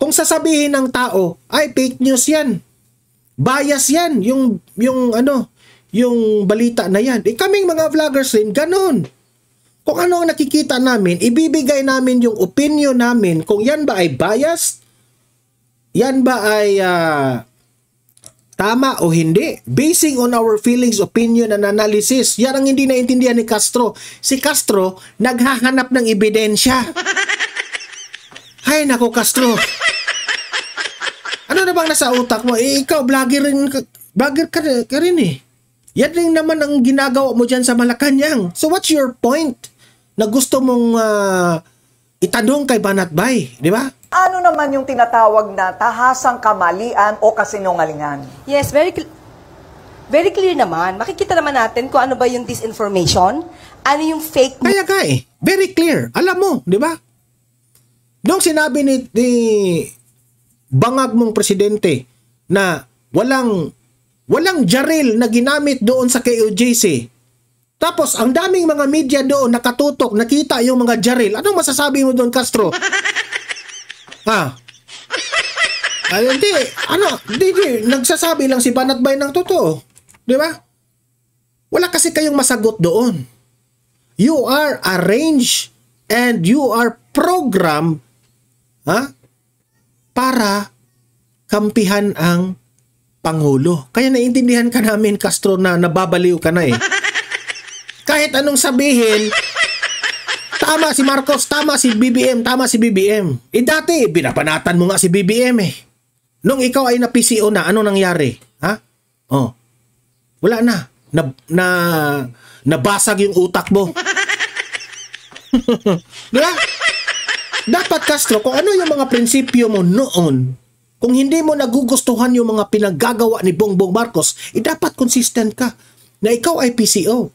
Kung sasabihin ng tao, ay fake news yan. Bias yan, yung balita na yan. Kaming mga vloggers rin, ganun. Kung ano ang nakikita namin, ibibigay namin yung opinion namin kung yan ba ay biased, yan ba ay tama o hindi, basing on our feelings, opinion, and analysis. Yan ang hindi naintindihan ni Castro. Si Castro, naghahanap ng ebidensya. Hay nako, Castro. Ano na bang nasa utak mo? Ikaw, vlogger ka rin eh. Yan rin naman ang ginagawa mo dyan sa Malacanang. So what's your point na gusto mong itanong kay Banatbay, di ba? ano naman yung tinatawag na tahasang kamalian o kasinungalingan? Yes, very clear naman. Makikita naman natin kung ano ba yung disinformation, ano yung fake news. Kaya ka eh. Very clear. Alam mo, di ba? Nung sinabi ni bangag mong presidente na walang jaril na ginamit doon sa KOJC. Tapos, ang daming mga media doon nakatutok, nakita yung mga jaril. Anong masasabi mo doon, Castro? Hindi, nagsasabi lang si Banatbay ng totoo. Di ba? Wala kasi kayong masagot doon. You are arranged and you are programmed para kampihan ang Pangulo. Kaya naiintindihan ka namin, Castro, na nababaliw ka na eh. Kahit anong sabihin, tama si Marcos, tama si BBM, tama si BBM. Dati, binabanatan mo nga si BBM eh. Nung ikaw ay na-PCO na, ano nangyari? Wala na. Nabasag yung utak mo. Diba? Dapat, Castro, kung ano yung mga prinsipyo mo noon, kung hindi mo nagugustuhan yung mga pinaggagawa ni Bongbong Marcos, dapat consistent ka na ikaw ay PCO.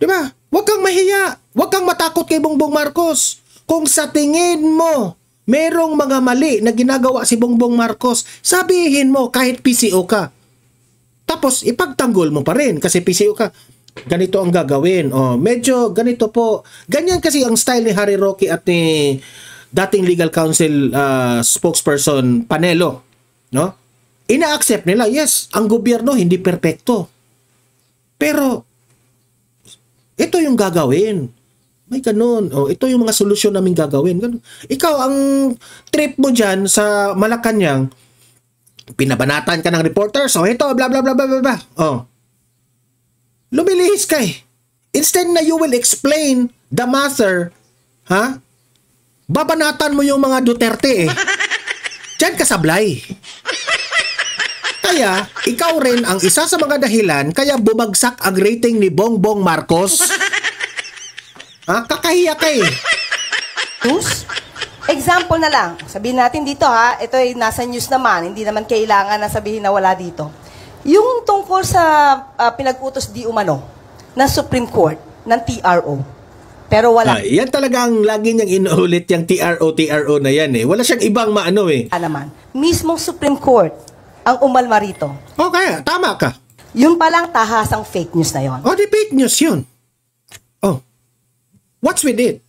Diba? Huwag kang mahiya. Huwag kang matakot kay Bongbong Marcos. Kung sa tingin mo, merong mga mali na ginagawa si Bongbong Marcos, sabihin mo kahit PCO ka. Tapos, ipagtanggol mo pa rin kasi PCO ka. Ganito ang gagawin. Medyo ganito po. Ganyan kasi ang style ni Harry Roque at ni dating legal counsel spokesperson Panelo. No? Ina-accept nila, yes, ang gobyerno hindi perpekto. Pero, ito yung gagawin. May ganun. Ito yung mga solusyon namin gagawin. Ganun. Ikaw, ang trip mo dyan sa Malacanang, pinabanatan ka ng reporter, so ito, bla bla bla bla bla. Lumilihis ka eh. Instead na you will explain the matter, babanatan mo yung mga Duterte eh. Diyan ka sablay. Kaya, ikaw rin ang isa sa mga dahilan kaya bumagsak ang rating ni Bongbong Marcos. Kakahiya ka eh. News? Example na lang. Sabihin natin dito ha, ito ay nasa news naman, hindi naman kailangan na sabihin na wala dito. Yung tungkol sa pinag-utos di umano ng Supreme Court, ng TRO. Pero wala. Yan talaga ang lagi niyang inuulit yung TRO na yan eh. Wala siyang ibang maano eh. Naman. Mismong Supreme Court ang umalma rito. Okay, tama ka. Yun palang tahasang fake news na yon. Di fake news yun. What's with it?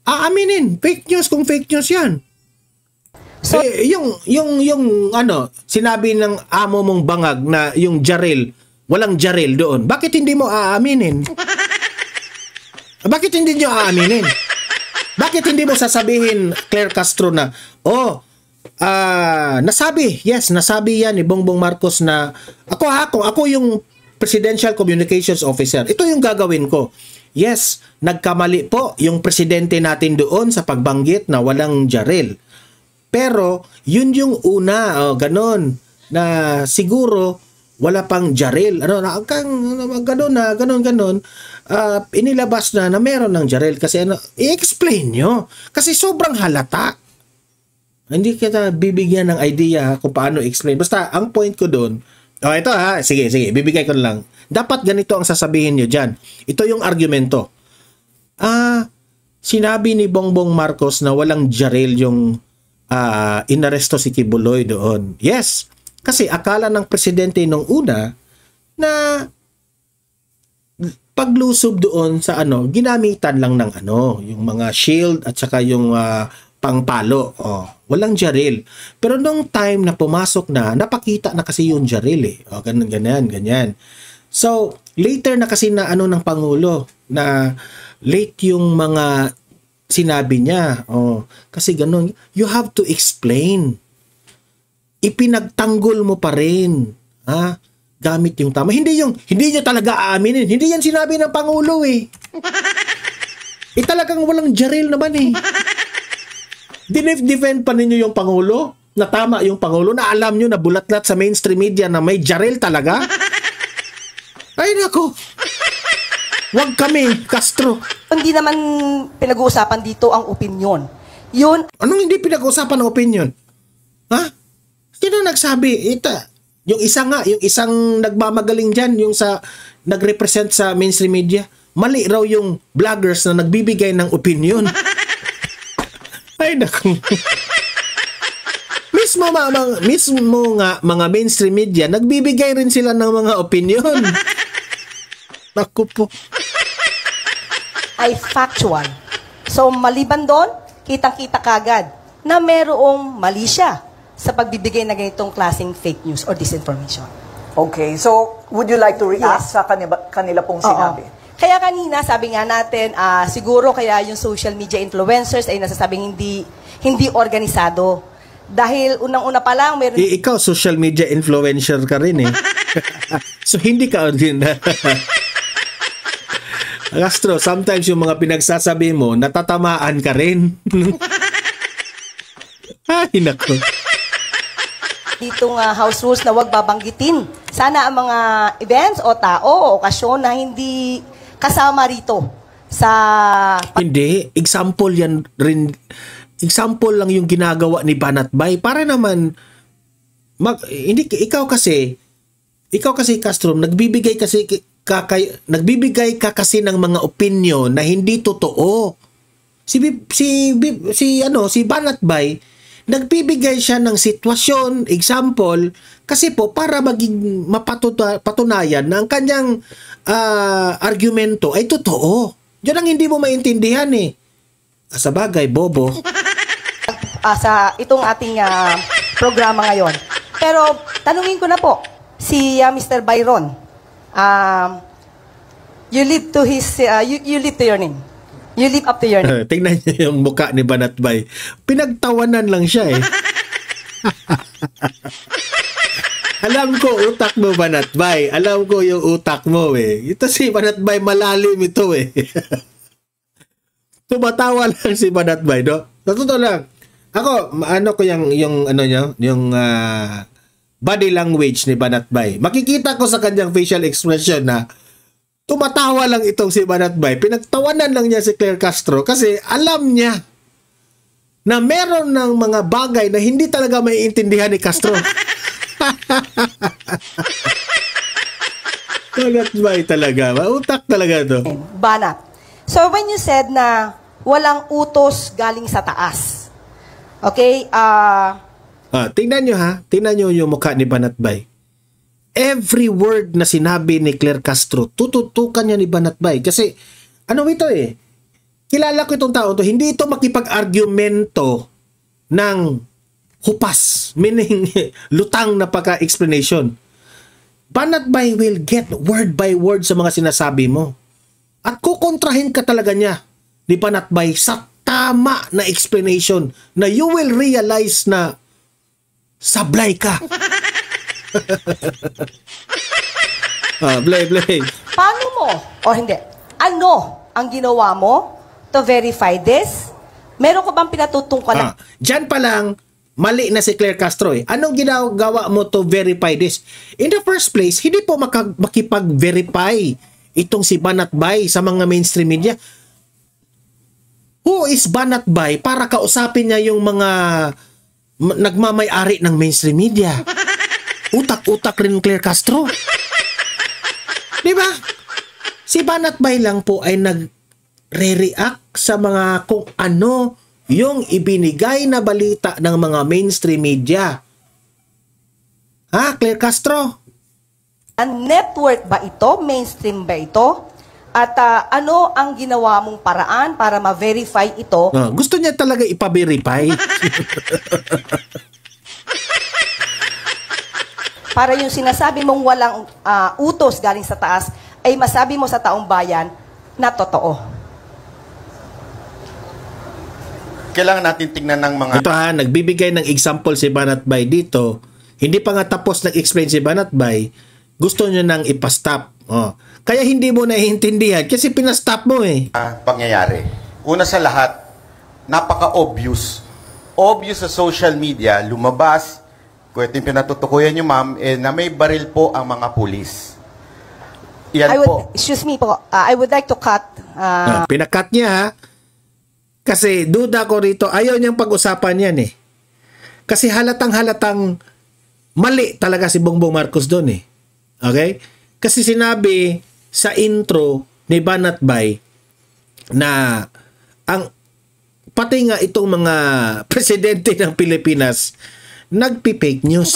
Aaminin, fake news kung fake news yan. So, yung sinabi ng amo mong bangag na yung jaril, walang jaril doon. Bakit hindi mo aaminin? Bakit hindi nyo aaminin? Bakit hindi mo sasabihin, Claire Castro, na, nasabi yan ni Bongbong Marcos na, kung ako yung Presidential Communications Officer, ito yung gagawin ko. Yes, nagkamali po yung presidente natin doon sa pagbanggit na walang jaril. Pero, yun yung una, ganon, na siguro wala pang jaril. Ganon, inilabas na meron ng jaril. Kasi i-explain nyo. Kasi sobrang halata. Hindi kita bibigyan ng idea kung paano explain. Basta, ang point ko doon, ito sige, bibigay ko lang. Dapat ganito ang sasabihin nyo dyan. Ito yung argumento. Sinabi ni Bongbong Marcos na walang jaril yung inaresto si Kibuloy doon. Yes, kasi akala ng presidente nung una na paglusob doon sa ginamitan lang ng yung mga shield at saka yung pangpalo. Walang jaril. Pero nung time na pumasok na, napakita na kasi yung jaril eh. Ganyan. So, later na kasi na ng Pangulo na late yung mga sinabi niya. Kasi ganun. You have to explain. Ipinagtanggol mo pa rin. Gamit yung tama. Hindi niya talaga aaminin. Hindi yan sinabi ng Pangulo eh. Talagang walang jaril naman eh. Dinef-defend pa ninyo yung Pangulo? Na tama yung Pangulo? Na alam nyo na bulat-lat sa mainstream media na may jaril talaga? Ay nako. Wag kami, Castro. Hindi naman pinag-uusapan dito ang opinion. Yun. Anong hindi pinag-uusapan ng opinion? Sino nagsabi? Yung isang nagmamagaling dyan, yung nag-represent sa mainstream media. Mali raw yung vloggers na nagbibigay ng opinion. Ay naku. Mismo nga mga mainstream media, nagbibigay rin sila ng mga opinion. Naku po. Ay factual. So, maliban doon, kitang-kita kagad na merong mali siya sa pagbibigay na ganitong klaseng fake news or disinformation. Okay, so would you like to react sa kanila pong sinabi? Kaya kanina, sabi nga natin, siguro kaya yung social media influencers ay nasasabing hindi organisado. Dahil unang-una pa lang, meron... Ikaw, social media influencer ka rin eh. So, hindi ka din. Castro, sometimes yung mga pinagsasabi mo, natatamaan ka rin. Ay, nako. Dito nga house rules na wag babanggitin. Sana ang mga events o tao o okasyon na hindi kasama rito sa... Hindi. Example yan rin. Example lang yung ginagawa ni Banatbay para naman ikaw kasi Castro, nagbibigay ka kasi ng mga opinion na hindi totoo. Si Banatbay nagbibigay siya ng sitwasyon, example, kasi po para maging mapatunayan na ang kanyang argumento ay totoo. Diyan ang hindi mo maintindihan eh. Sa bagay, bobo. Sa itong ating programa ngayon. Pero tanungin ko na po si Mr. Byron. You live to your name. You live up to your name. Tingnan niyo yung mukha ni Banatbay. Pinagtawanan lang siya eh. Alam ko utak mo, Banatbay. Alam ko yung utak mo eh. Ito si Banatbay, malalim ito eh. Tumatawa lang si Banatbay, no? Sa totoo lang, ako, ano ko yung ano niya, yung body language ni Banatbay. Makikita ko sa kanyang facial expression na tumatawa lang itong si Banatbay. Pinagtawanan lang niya si Claire Castro kasi alam niya na meron ng mga bagay na hindi talaga maiintindihan ni Castro. Banatbay talaga. Mautak talaga to. Banat. So when you said na walang utos galing sa taas. Okay? Tingnan nyo ha. Tingnan nyo yung mukha ni Banatbay. Every word na sinabi ni Claire Castro, tututukan niya ni Banatbay. Kasi, ano ito eh, kilala ko itong tao to, hindi ito makipag-argumento ng hupas, meaning lutang na pagka-explanation. Banatbay will get word by word sa mga sinasabi mo. At kukontrahin ka talaga niya ni Banatbay sa tama na explanation na you will realize na sablay ka. Blay. Paano mo? O hindi. Ano ang ginawa mo to verify this? Meron ko bang pinatutungkalan? Diyan pa lang, mali na si Claire Castro eh. Anong ginagawa mo to verify this? In the first place, hindi po makipag-verify itong si Banatbay sa mga mainstream media. Who is Banatbay para kausapin niya yung mga nagmamay-ari ng mainstream media? Utak-utak rin Claire Castro. Di ba? Si Banatbay lang po ay nagre-react sa mga kung ano yung ibinigay na balita ng mga mainstream media. Claire Castro? Network ba ito? Mainstream ba ito? At ano ang ginawa mong paraan para ma-verify ito? Gusto niya talaga ipa-verify. Para yung sinasabi mong walang utos galing sa taas, ay masabi mo sa taong bayan na totoo. Kailangan natin tingnan ng mga... Ito nagbibigay ng example si Banatbay dito. Hindi pa nga tapos nag-explain si Banatbay. Gusto niya nang ipastop. Kaya hindi mo naiintindihan kasi pinastop mo eh. Pangyayari. Una sa lahat, napaka-obvious. Obvious sa social media, lumabas, kung ito yung pinatutukuyan nyo ma'am, na may baril po ang mga pulis. Yan po. Excuse me po, I would like to cut. Pinakat niya ha. Kasi duda ko rito, ayaw niyang pag-usapan yan eh. Kasi halatang mali talaga si Bongbong Marcos doon eh. Okay? Kasi sinabi sa intro ni Banatbay na pati nga itong mga presidente ng Pilipinas nagpi-fake news.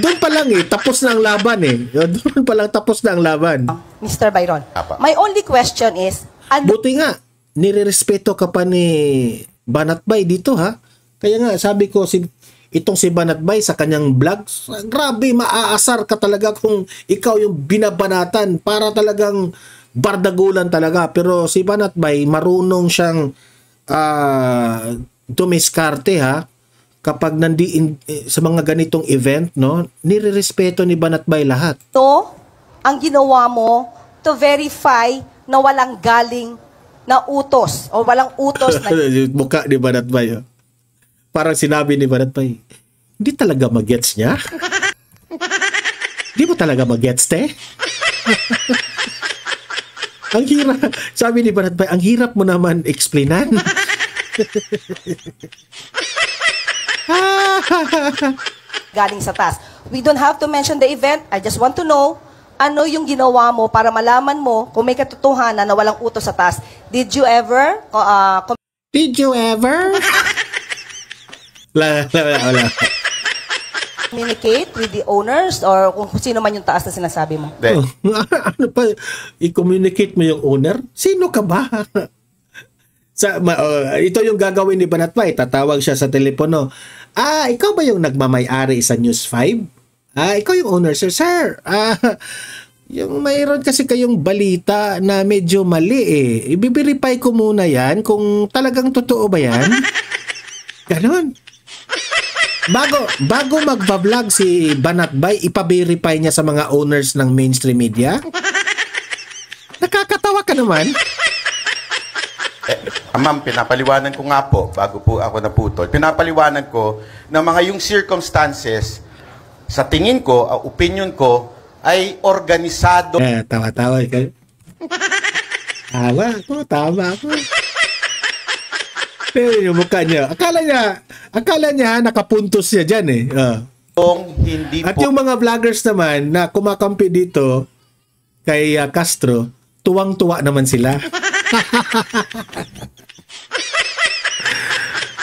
Doon pa lang tapos na ang laban eh. Doon pa lang tapos na ang laban. Mr. Byron, Apa. my only question is, Buti nga, nirerespeto ka pa ni Banatbay dito ha. Kaya nga, sabi ko, itong si Banatbay sa kanyang vlogs, grabe, maaasar ka talaga kung ikaw yung binabanatan para talagang bardagulan talaga. Pero si Banatbay, marunong siyang dumiskarte ha. Kapag sa mga ganitong event, no, nirerespeto ni Banatbay lahat. ito ang ginawa mo to verify na walang galing na utos o walang utos na Mukha ni Banatbay. Oh. Parang sinabi ni Banatbay, hindi talaga mag-gets niya? Hindi mo talaga mag-gets, te? Ang hirap. Sabi ni Banatbay, ang hirap mo naman explainan. galing sa taas. We don't have to mention the event. I just want to know ano yung ginawa mo para malaman mo kung may katotohanan na walang utos sa taas. Did you ever Did you ever? Wala. communicate with the owners or kung sino man yung taas na sinasabi mo? Ano pa? I-communicate mo yung owner? Sino ka ba? Ito yung gagawin ni Banatbay. Tatawag siya sa telepono. Ikaw ba yung nagmamay-ari sa News 5? Ikaw yung owner, sir. Sir, yung mayroon kasi kayong balita na medyo mali eh. I-verify ko muna yan kung talagang totoo ba yan. Ganon. Bago magpa-vlog si Banatbay, ipa-verify niya sa mga owners ng mainstream media. Nakakatawa ka naman. Ma'am, pinapaliwanan ko nga po, bago po ako naputol, pinapaliwanan ko na mga yung circumstances, sa tingin ko, opinion ko, ay organisado. Tawa-tawa kayo. Tama ako. Pero yung mukha niya, akala niya nakapuntos siya dyan eh. Hindi At po. yung mga vloggers naman na kumakampi dito kay Castro, tuwang-tuwa naman sila.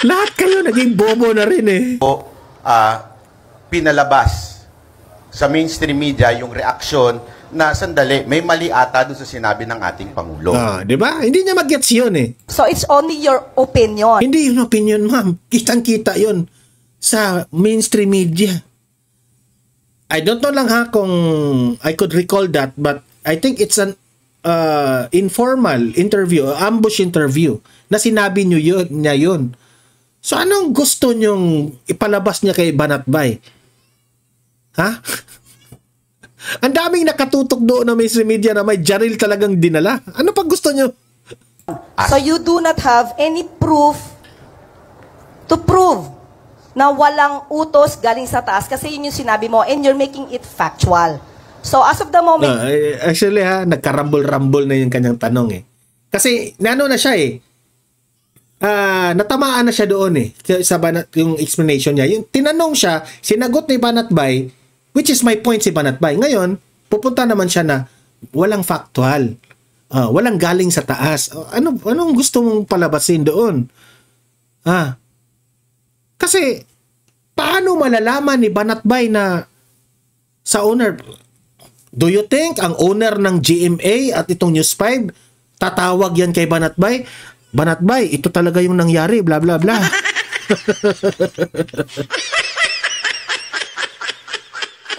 Lahat kayo naging bobo na rin eh. Pinalabas sa mainstream media yung reaksyon na sandali, may mali ata doon sa sinabi ng ating Pangulo. Di ba? Hindi niya mag-gets yun eh. So it's only your opinion. Hindi yung opinion, ma'am. Kitang-kita yun sa mainstream media. I don't know lang kung I could recall that, but I think it's an informal interview, ambush interview, na sinabi niya yun. So anong gusto niyong ipalabas niya kay Banatbay? Ha? Ang daming nakatutok doon na mainstream media na may jaril talagang dinala. Ano pa gusto niyo? So you do not have any proof to prove na walang utos galing sa taas kasi yun yung sinabi mo and you're making it factual. So as of the moment, Actually nagkarambol-rambol na yung kanyang tanong eh. Kasi nano na siya eh. Natamaan na siya doon eh. Sa yung explanation niya. Yung tinanong siya, sinagot ni Banatbay, which is my point si Banatbay. Ngayon, pupunta naman siya na walang factual. Walang galing sa taas. Anong gusto mong palabasin doon? Kasi, paano malalaman ni Banatbay na sa owner? Do you think ang owner ng GMA at itong News 5 tatawag yan kay Banatbay? Banatbay, ito talaga yung nangyari, bla bla bla.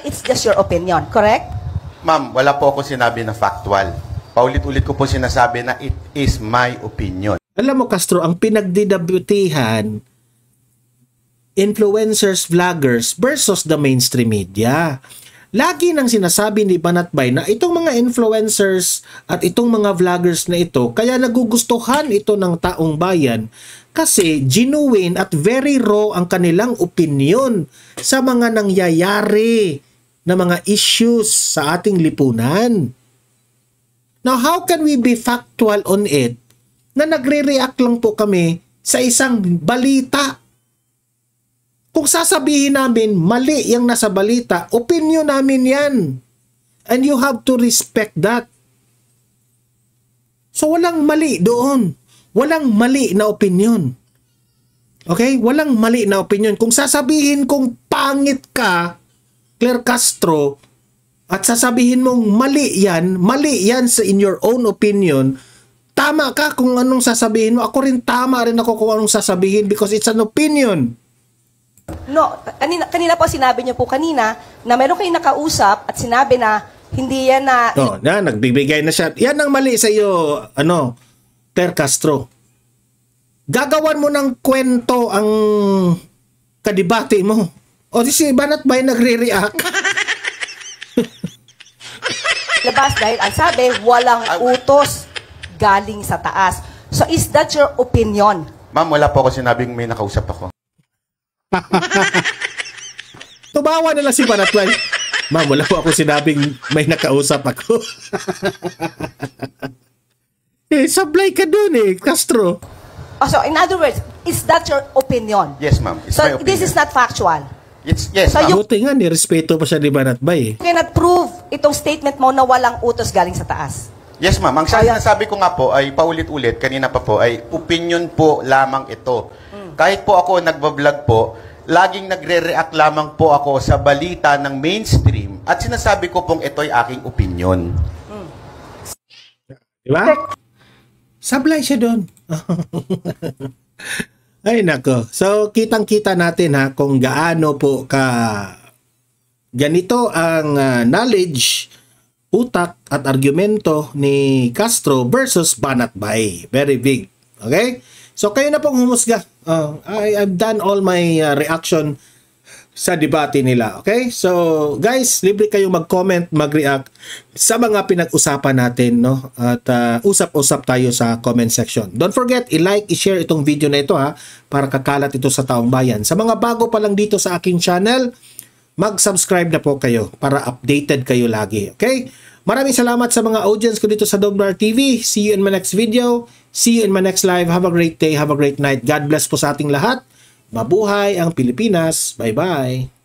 it's just your opinion, correct? Ma'am, wala po ako sinabi na factual. Paulit-ulit ko po sinasabi na it is my opinion. Alam mo, Castro, ang pinagdidabutihan, influencers, vloggers versus the mainstream media. Lagi nang sinasabi ni Banatbay na itong mga influencers at itong mga vloggers na ito, kaya nagugustuhan ito ng taong bayan kasi genuine at very raw ang kanilang opinion sa mga nangyayari na mga issues sa ating lipunan. Now, how can we be factual on it na nagre-react lang po kami sa isang balita? Kung sasabihin namin, mali yung nasa balita, opinion namin yan. And you have to respect that. So, walang mali doon. Walang mali na opinion. Okay? Walang mali na opinion. Kung sasabihin kong pangit ka, Claire Castro, at sasabihin mong mali yan sa in your own opinion, tama ka kung anong sasabihin mo. Ako rin tama rin ako kung anong sasabihin because it's an opinion. No, kanina po sinabi niyo po kanina na meron kayong nakausap at sinabi na hindi yan na... Nagbibigay na siya. Yan ang mali sa iyo, Claire Castro. Gagawan mo ng kwento ang kadibate mo. O si Banatbay nagre-react. Labas dahil ang sabi, walang utos galing sa taas. So is that your opinion? Ma'am, wala po ako sinabing may nakausap ako. Tumawa na lang si Banatbay. Ma'am, wala po ako sinabing may nakausap ako. Sablay ka dun Castro. So in other words, is that your opinion? Yes, ma'am. It's So my opinion. this is not factual. Yes, So ma'am. Buti nga, nirespeto pa siya ni Banatbay. You cannot prove itong statement mo na walang utos galing sa taas. Yes, ma'am. Ang sinasabi ko nga po ay paulit-ulit, kanina pa po, ay opinion po lamang ito. Kahit po ako nagbablog po, laging nagre-react lamang po ako sa balita ng mainstream at sinasabi ko pong ito'y aking opinion. Diba? Sablay siya doon. Ay nako. So kitang-kita natin kung gaano po ka ganito ang knowledge, utak at argumento ni Castro versus Banatbay. Very big. Okay? So kayo na pong humusga. I've done all my reaction sa debate nila. Okay? So, guys, libre kayo mag-comment, mag-react sa mga pinag-usapan natin, no? At usap-usap tayo sa comment section. Don't forget, i-like, i-share itong video na ito, ha, para kakalat ito sa taong bayan. Sa mga bago pa lang dito sa aking channel, mag-subscribe na po kayo para updated kayo lagi. Okay? Maraming salamat sa mga audience ko dito sa Doblar TV. See you in my next video. See you in my next live. Have a great day. Have a great night. God bless po sa ating lahat. Mabuhay ang Pilipinas. Bye-bye.